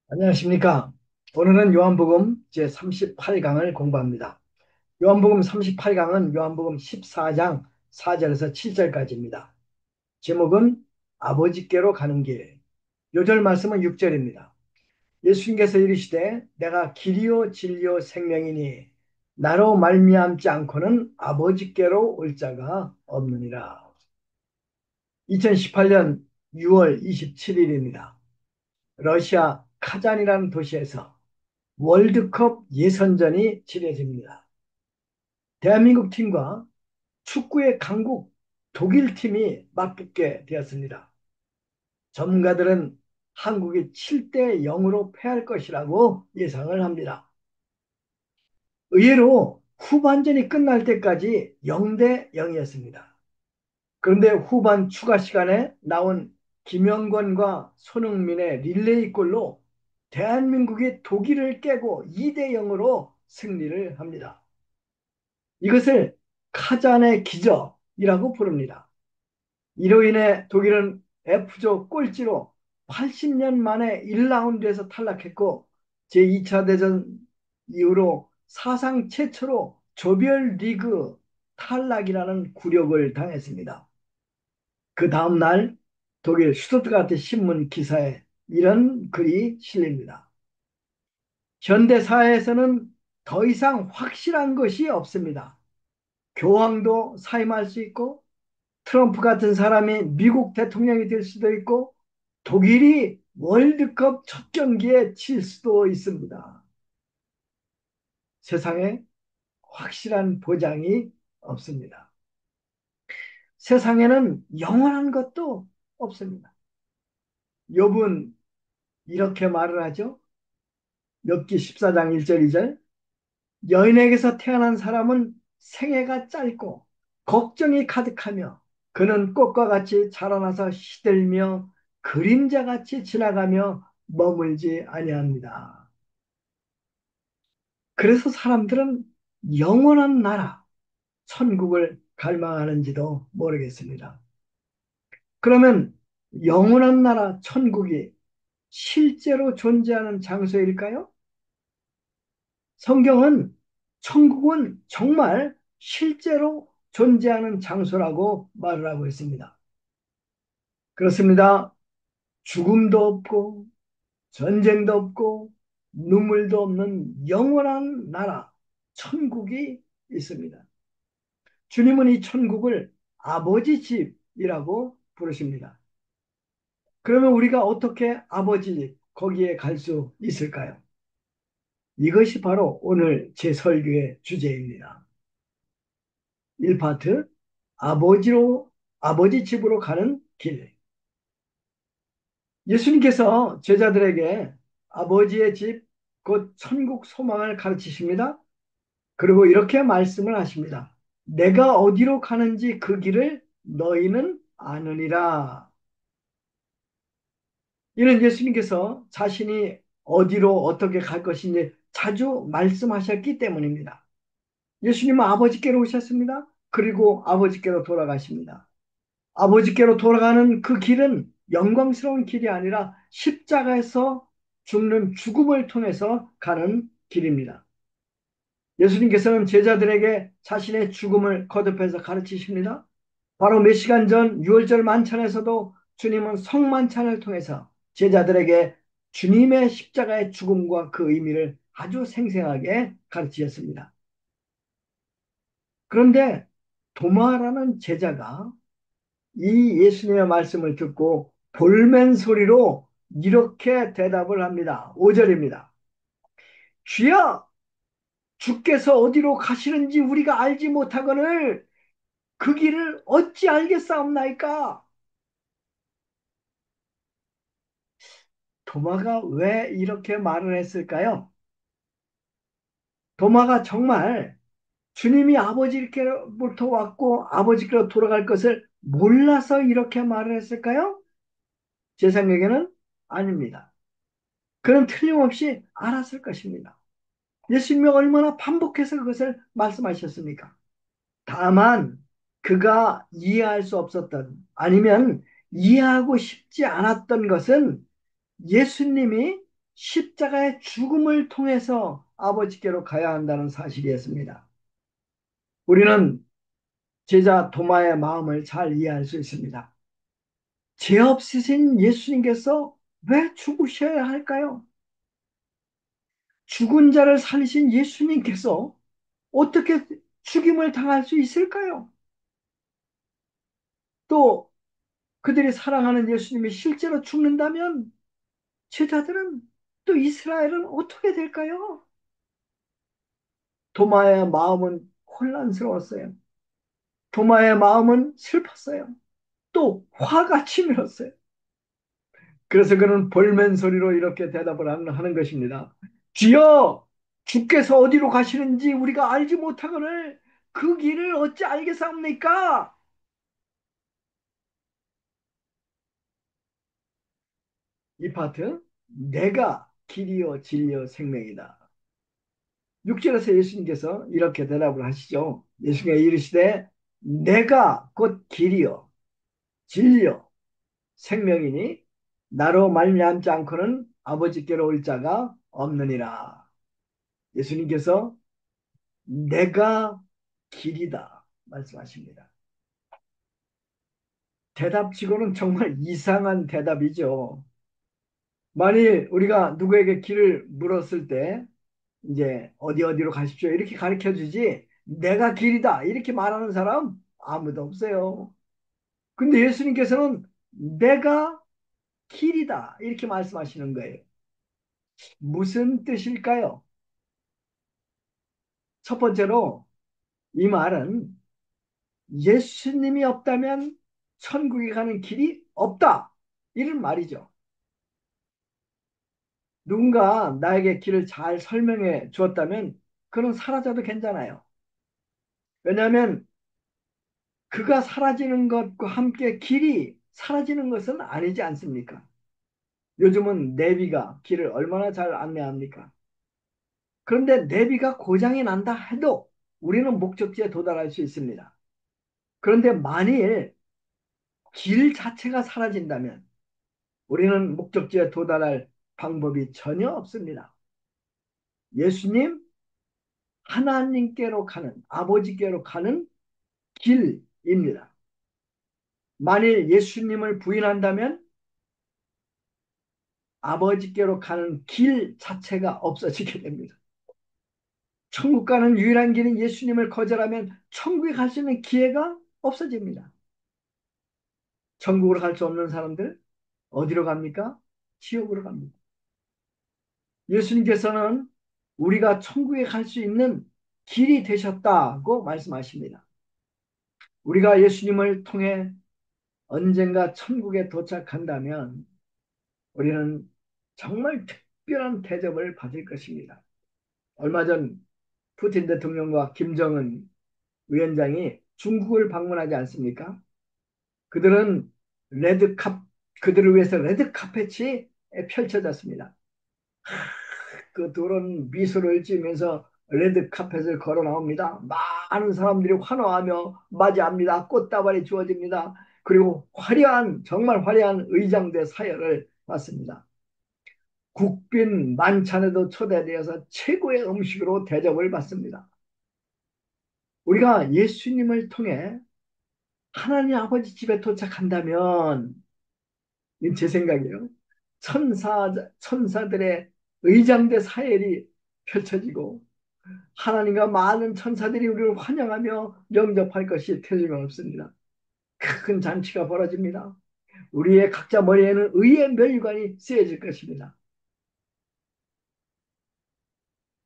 안녕하십니까. 오늘은 요한복음 제38강을 공부합니다. 요한복음 38강은 요한복음 14장 4절에서 7절까지입니다. 제목은 아버지께로 가는 길. 요절 말씀은 6절입니다. 예수님께서 이르시되 내가 길이요 진리요 생명이니 나로 말미암지 않고는 아버지께로 올 자가 없느니라. 2018년 6월 27일입니다. 러시아 카잔이라는 도시에서 월드컵 예선전이 치러집니다. 대한민국 팀과 축구의 강국 독일 팀이 맞붙게 되었습니다. 전문가들은 한국이 7대 0으로 패할 것이라고 예상을 합니다. 의외로 후반전이 끝날 때까지 0대 0이었습니다. 그런데 후반 추가 시간에 나온 김영권과 손흥민의 릴레이 골로 대한민국이 독일을 깨고 2대 0으로 승리를 합니다. 이것을 카잔의 기적이라고 부릅니다. 이로 인해 독일은 F조 꼴찌로 80년 만에 1라운드에서 탈락했고 제2차 대전 이후로 사상 최초로 조별리그 탈락이라는 굴욕을 당했습니다. 그 다음날 독일 슈투트가르트 신문 기사에 이런 글이 실립니다. 현대 사회에서는 더 이상 확실한 것이 없습니다. 교황도 사임할 수 있고 트럼프 같은 사람이 미국 대통령이 될 수도 있고 독일이 월드컵 첫 경기에 질 수도 있습니다. 세상에 확실한 보장이 없습니다. 세상에는 영원한 것도 없습니다. 욥은 이렇게 말을 하죠. 욥기 14장 1절 2절 여인에게서 태어난 사람은 생애가 짧고 걱정이 가득하며 그는 꽃과 같이 자라나서 시들며 그림자같이 지나가며 머물지 아니합니다. 그래서 사람들은 영원한 나라, 천국을 갈망하는지도 모르겠습니다. 그러면 영원한 나라, 천국이 실제로 존재하는 장소일까요? 성경은 천국은 정말 실제로 존재하는 장소라고 말을 하고 있습니다. 그렇습니다. 죽음도 없고 전쟁도 없고 눈물도 없는 영원한 나라, 천국이 있습니다. 주님은 이 천국을 아버지 집이라고 부르십니다. 그러면 우리가 어떻게 아버지 집, 거기에 갈 수 있을까요? 이것이 바로 오늘 제 설교의 주제입니다. 1파트 아버지 집으로 가는 길. 예수님께서 제자들에게 아버지의 집, 곧 천국 소망을 가르치십니다. 그리고 이렇게 말씀을 하십니다. 내가 어디로 가는지 그 길을 너희는 아느니라. 이는 예수님께서 자신이 어디로 어떻게 갈 것인지 자주 말씀하셨기 때문입니다. 예수님은 아버지께로 오셨습니다. 그리고 아버지께로 돌아가십니다. 아버지께로 돌아가는 그 길은 영광스러운 길이 아니라 십자가에서 죽는 죽음을 통해서 가는 길입니다. 예수님께서는 제자들에게 자신의 죽음을 거듭해서 가르치십니다. 바로 몇 시간 전 유월절 만찬에서도 주님은 성만찬을 통해서 제자들에게 주님의 십자가의 죽음과 그 의미를 아주 생생하게 가르치셨습니다. 그런데 도마라는 제자가 이 예수님의 말씀을 듣고 볼멘 소리로 이렇게 대답을 합니다. 5절입니다. 주여, 주께서 어디로 가시는지 우리가 알지 못하거늘 그 길을 어찌 알겠사옵나이까? 도마가 왜 이렇게 말을 했을까요? 도마가 정말 주님이 아버지께로부터 왔고 아버지께로 돌아갈 것을 몰라서 이렇게 말을 했을까요? 제 생각에는 아닙니다. 그는 틀림없이 알았을 것입니다. 예수님이 얼마나 반복해서 그것을 말씀하셨습니까? 다만 그가 이해할 수 없었던 아니면 이해하고 싶지 않았던 것은 예수님이 십자가의 죽음을 통해서 아버지께로 가야 한다는 사실이었습니다. 우리는 제자 도마의 마음을 잘 이해할 수 있습니다. 죄 없으신 예수님께서 왜 죽으셔야 할까요? 죽은 자를 살리신 예수님께서 어떻게 죽임을 당할 수 있을까요? 또 그들이 사랑하는 예수님이 실제로 죽는다면 제자들은 또 이스라엘은 어떻게 될까요? 도마의 마음은 혼란스러웠어요. 도마의 마음은 슬펐어요. 또 화가 치밀었어요. 그래서 그는 볼멘 소리로 이렇게 대답을 하는 것입니다. 주여, 주께서 어디로 가시는지 우리가 알지 못하거늘 그 길을 어찌 알겠사옵니까? 이 파트, 내가 길이요 진리요 생명이다. 6절에서 예수님께서 이렇게 대답을 하시죠. 예수님이 이르시되 내가 곧 길이요 진리요 생명이니 나로 말미암지 않고는 아버지께로 올 자가 없느니라. 예수님께서 내가 길이다 말씀하십니다. 대답치고는 정말 이상한 대답이죠. 만일 우리가 누구에게 길을 물었을 때 이제 어디 어디로 가십시오 이렇게 가르쳐 주지 내가 길이다 이렇게 말하는 사람 아무도 없어요. 근데 예수님께서는 내가 길이다 이렇게 말씀하시는 거예요. 무슨 뜻일까요? 첫 번째로 이 말은 예수님이 없다면 천국에 가는 길이 없다 이런 말이죠. 누군가 나에게 길을 잘 설명해 주었다면 그는 사라져도 괜찮아요. 왜냐하면 그가 사라지는 것과 함께 길이 사라지는 것은 아니지 않습니까? 요즘은 내비가 길을 얼마나 잘 안내합니까? 그런데 내비가 고장이 난다 해도 우리는 목적지에 도달할 수 있습니다. 그런데 만일 길 자체가 사라진다면 우리는 목적지에 도달할 방법이 전혀 없습니다. 예수님, 하나님께로 가는, 아버지께로 가는 길입니다. 만일 예수님을 부인한다면 아버지께로 가는 길 자체가 없어지게 됩니다. 천국 가는 유일한 길인 예수님을 거절하면 천국에 갈 수 있는 기회가 없어집니다. 천국으로 갈 수 없는 사람들 어디로 갑니까? 지옥으로 갑니다. 예수님께서는 우리가 천국에 갈 수 있는 길이 되셨다고 말씀하십니다. 우리가 예수님을 통해 언젠가 천국에 도착한다면 우리는 정말 특별한 대접을 받을 것입니다. 얼마 전 푸틴 대통령과 김정은 위원장이 중국을 방문하지 않습니까? 그들은 레드캅, 그들을 위해서 레드카펫이 펼쳐졌습니다. 그 둘은 미소를 지으면서 레드카펫을 걸어 나옵니다. 많은 사람들이 환호하며 맞이합니다. 꽃다발이 주어집니다. 그리고 화려한, 정말 화려한 의장대 사열을 받습니다. 국빈 만찬에도 초대되어서 최고의 음식으로 대접을 받습니다. 우리가 예수님을 통해 하나님 아버지 집에 도착한다면, 이건 제 생각이에요. 천사들의 의장대 사열이 펼쳐지고, 하나님과 많은 천사들이 우리를 환영하며 영접할 것이 틀림없습니다. 큰 잔치가 벌어집니다. 우리의 각자 머리에는 의의 멸관이 쓰여질 것입니다.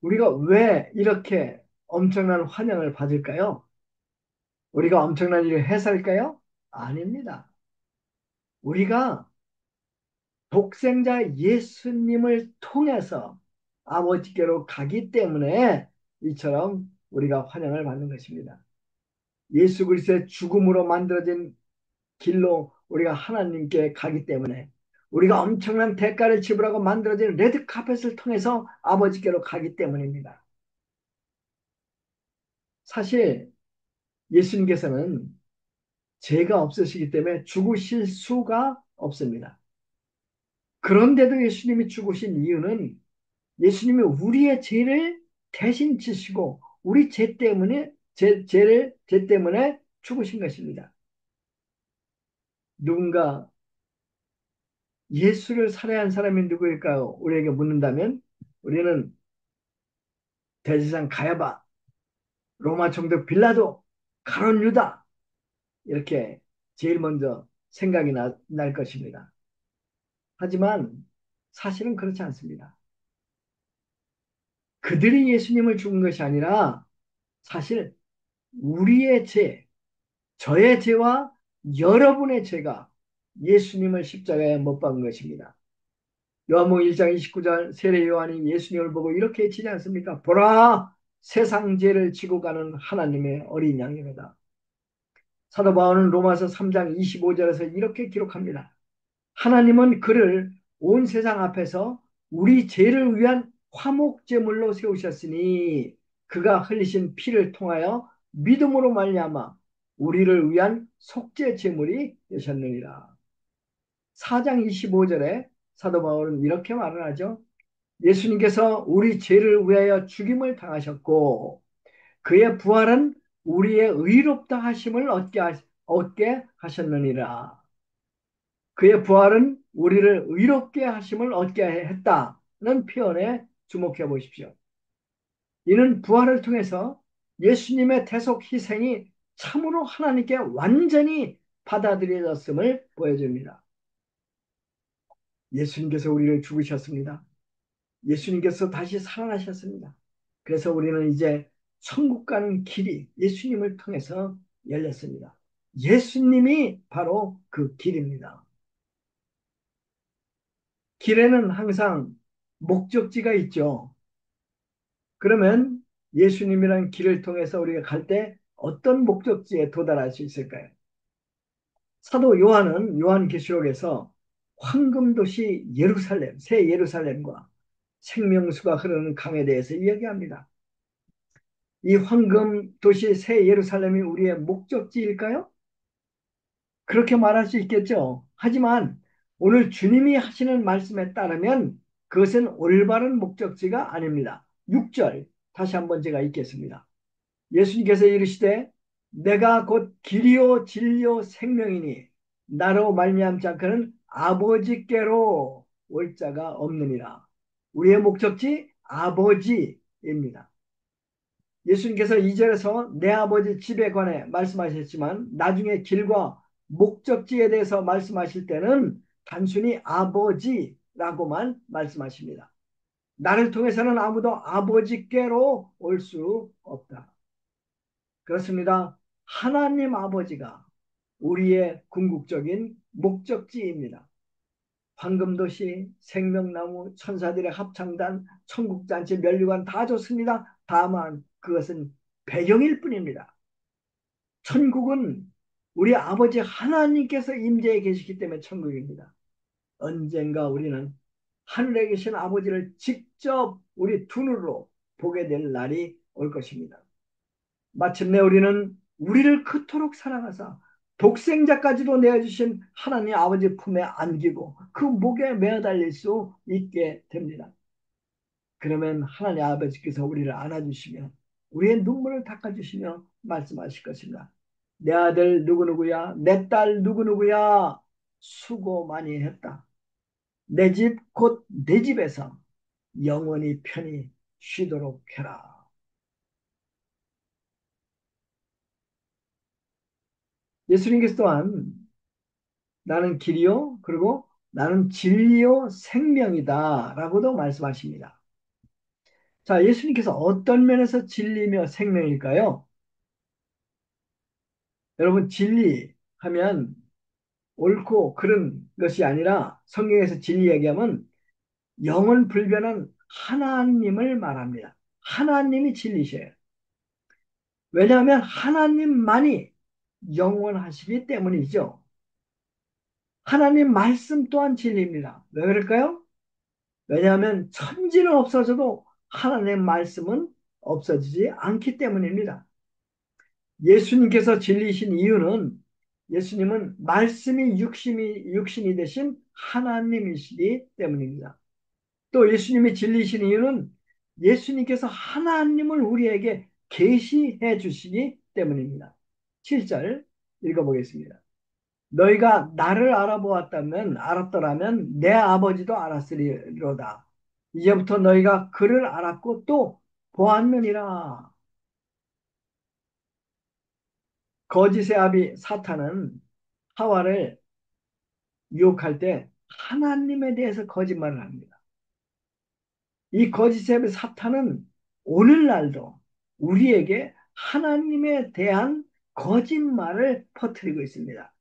우리가 왜 이렇게 엄청난 환영을 받을까요? 우리가 엄청난 일을 해서 할까요? 아닙니다. 우리가 독생자 예수님을 통해서 아버지께로 가기 때문에 이처럼 우리가 환영을 받는 것입니다. 예수 그리스도의 죽음으로 만들어진 길로 우리가 하나님께 가기 때문에 우리가 엄청난 대가를 지불하고 만들어진 레드카펫을 통해서 아버지께로 가기 때문입니다. 사실 예수님께서는 죄가 없으시기 때문에 죽으실 수가 없습니다. 그런데도 예수님이 죽으신 이유는 예수님이 우리의 죄를 대신 지시고 우리 죄 때문에 죽으신 것입니다. 누군가 예수를 살해한 사람이 누구일까요? 우리에게 묻는다면 우리는 대제사장 가야바, 로마 총독 빌라도, 가룟 유다 이렇게 제일 먼저 생각이 날 것입니다. 하지만 사실은 그렇지 않습니다. 그들이 예수님을 죽은 것이 아니라 사실 우리의 죄, 저의 죄와 여러분의 죄가 예수님을 십자가에 못 박은 것입니다. 요한복음 1장 29절 세례 요한이 예수님을 보고 이렇게 외치지 않습니까? 보라, 세상 죄를 지고 가는 하나님의 어린 양이로다. 사도 바울은 로마서 3장 25절에서 이렇게 기록합니다. 하나님은 그를 온 세상 앞에서 우리 죄를 위한 화목제물로 세우셨으니 그가 흘리신 피를 통하여 믿음으로 말미암아 우리를 위한 속죄 제물이 되셨느니라. 4장 25절에 사도 바울은 이렇게 말을 하죠. 예수님께서 우리 죄를 위하여 죽임을 당하셨고 그의 부활은 우리의 의롭다 하심을 얻게 하셨느니라. 그의 부활은 우리를 의롭게 하심을 얻게 했다는 표현에 주목해 보십시오. 이는 부활을 통해서 예수님의 대속 희생이 참으로 하나님께 완전히 받아들여졌음을 보여줍니다. 예수님께서 우리를 죽으셨습니다. 예수님께서 다시 살아나셨습니다. 그래서 우리는 이제 천국 가는 길이 예수님을 통해서 열렸습니다. 예수님이 바로 그 길입니다. 길에는 항상 목적지가 있죠. 그러면 예수님이란 길을 통해서 우리가 갈 때 어떤 목적지에 도달할 수 있을까요? 사도 요한은 요한계시록에서 황금도시 예루살렘, 새 예루살렘과 생명수가 흐르는 강에 대해서 이야기합니다. 이 황금도시 새 예루살렘이 우리의 목적지일까요? 그렇게 말할 수 있겠죠. 하지만 오늘 주님이 하시는 말씀에 따르면 그것은 올바른 목적지가 아닙니다. 6절 다시 한번 제가 읽겠습니다. 예수님께서 이르시되 내가 곧 길이요 진리요 생명이니 나로 말미암지 않고는 아버지께로 올 자가 없느니라. 우리의 목적지 아버지입니다. 예수님께서 2절에서 내 아버지 집에 관해 말씀하셨지만 나중에 길과 목적지에 대해서 말씀하실 때는 단순히 아버지라고만 말씀하십니다. 나를 통해서는 아무도 아버지께로 올 수 없다. 그렇습니다. 하나님 아버지가 우리의 궁극적인 목적지입니다. 황금도시, 생명나무, 천사들의 합창단, 천국잔치, 면류관 다 좋습니다. 다만 그것은 배경일 뿐입니다. 천국은 우리 아버지 하나님께서 임재해 계시기 때문에 천국입니다. 언젠가 우리는 하늘에 계신 아버지를 직접 우리 두 눈으로 보게 될 날이 올 것입니다. 마침내 우리는 우리를 그토록 사랑하사 독생자까지도 내어주신 하나님 아버지 품에 안기고 그 목에 매달릴 수 있게 됩니다. 그러면 하나님 아버지께서 우리를 안아주시며 우리의 눈물을 닦아주시며 말씀하실 것입니다. 내 아들 누구누구야, 내 딸 누구누구야, 수고 많이 했다. 내 집 곧 내 집에서 영원히 편히 쉬도록 해라. 예수님께서 또한 나는 길이요 그리고 나는 진리요 생명이다 라고도 말씀하십니다. 자, 예수님께서 어떤 면에서 진리며 생명일까요? 여러분, 진리 하면 옳고 그른 것이 아니라 성경에서 진리 얘기하면 영원 불변한 하나님을 말합니다. 하나님이 진리셔요. 왜냐하면 하나님만이 영원하시기 때문이죠. 하나님 말씀 또한 진리입니다. 왜 그럴까요? 왜냐하면 천지는 없어져도 하나님의 말씀은 없어지지 않기 때문입니다. 예수님께서 진리신 이유는 예수님은 말씀이 육신이 되신 하나님이시기 때문입니다. 또 예수님이 진리신 이유는 예수님께서 하나님을 우리에게 계시해 주시기 때문입니다. 7절 읽어보겠습니다. 너희가 나를 알았더라면 내 아버지도 알았으리로다. 이제부터 너희가 그를 알았고 또 보았느니라. 거짓의 아비 사탄은 하와를 유혹할 때 하나님에 대해서 거짓말을 합니다. 이 거짓의 아비 사탄은 오늘날도 우리에게 하나님에 대한 거짓말을 퍼뜨리고 있습니다.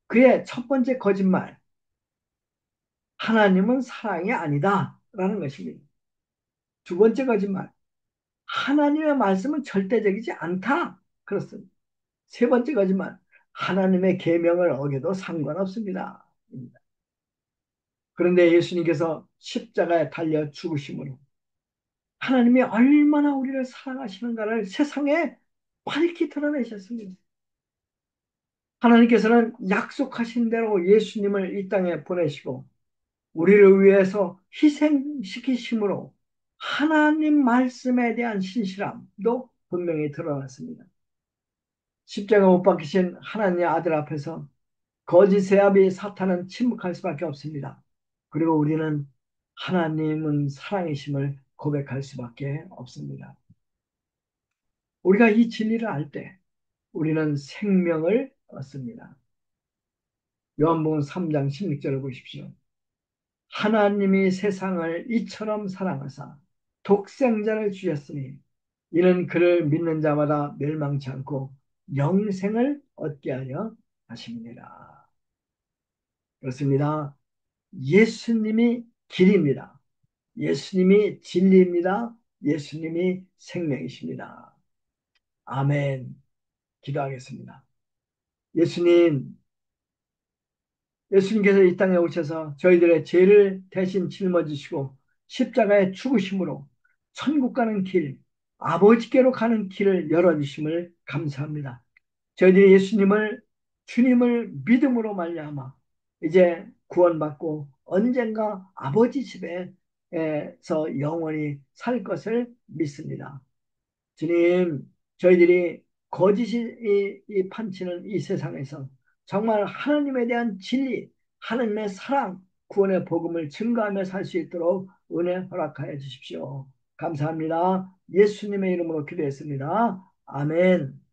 그의 첫 번째 거짓말, 하나님은 사랑이 아니다 라는 것입니다. 두 번째 거짓말, 하나님의 말씀은 절대적이지 않다. 그렇습니다. 세 번째 거짓말, 하나님의 계명을 어겨도 상관없습니다. 그런데 예수님께서 십자가에 달려 죽으심으로 하나님이 얼마나 우리를 사랑하시는가를 세상에 밝히 드러내셨습니다. 하나님께서는 약속하신 대로 예수님을 이 땅에 보내시고 우리를 위해서 희생시키심으로 하나님 말씀에 대한 신실함도 분명히 드러났습니다. 십자가 못 박히신 하나님의 아들 앞에서 거짓의 아비 사탄은 침묵할 수밖에 없습니다. 그리고 우리는 하나님은 사랑이심을 고백할 수밖에 없습니다. 우리가 이 진리를 알 때 우리는 생명을 얻습니다. 요한복음 3장 16절을 보십시오. 하나님이 세상을 이처럼 사랑하사 독생자를 주셨으니 이는 그를 믿는 자마다 멸망치 않고 영생을 얻게 하려 하십니다. 그렇습니다. 예수님이 길입니다. 예수님이 진리입니다. 예수님이 생명이십니다. 아멘. 기도하겠습니다. 예수님, 예수님께서 이 땅에 오셔서 저희들의 죄를 대신 짊어지시고 십자가에 죽으심으로 천국 가는 길, 아버지께로 가는 길을 열어주심을 감사합니다. 저희들이 예수님을 주님을 믿음으로 말미암아 이제 구원받고 언젠가 아버지 집에서 영원히 살 것을 믿습니다. 주님, 저희들이 거짓이 판치는 이 세상에서 정말 하나님에 대한 진리, 하나님의 사랑, 구원의 복음을 증거하며 살 수 있도록 은혜 허락하여 주십시오. 감사합니다. 예수님의 이름으로 기도했습니다. 아멘.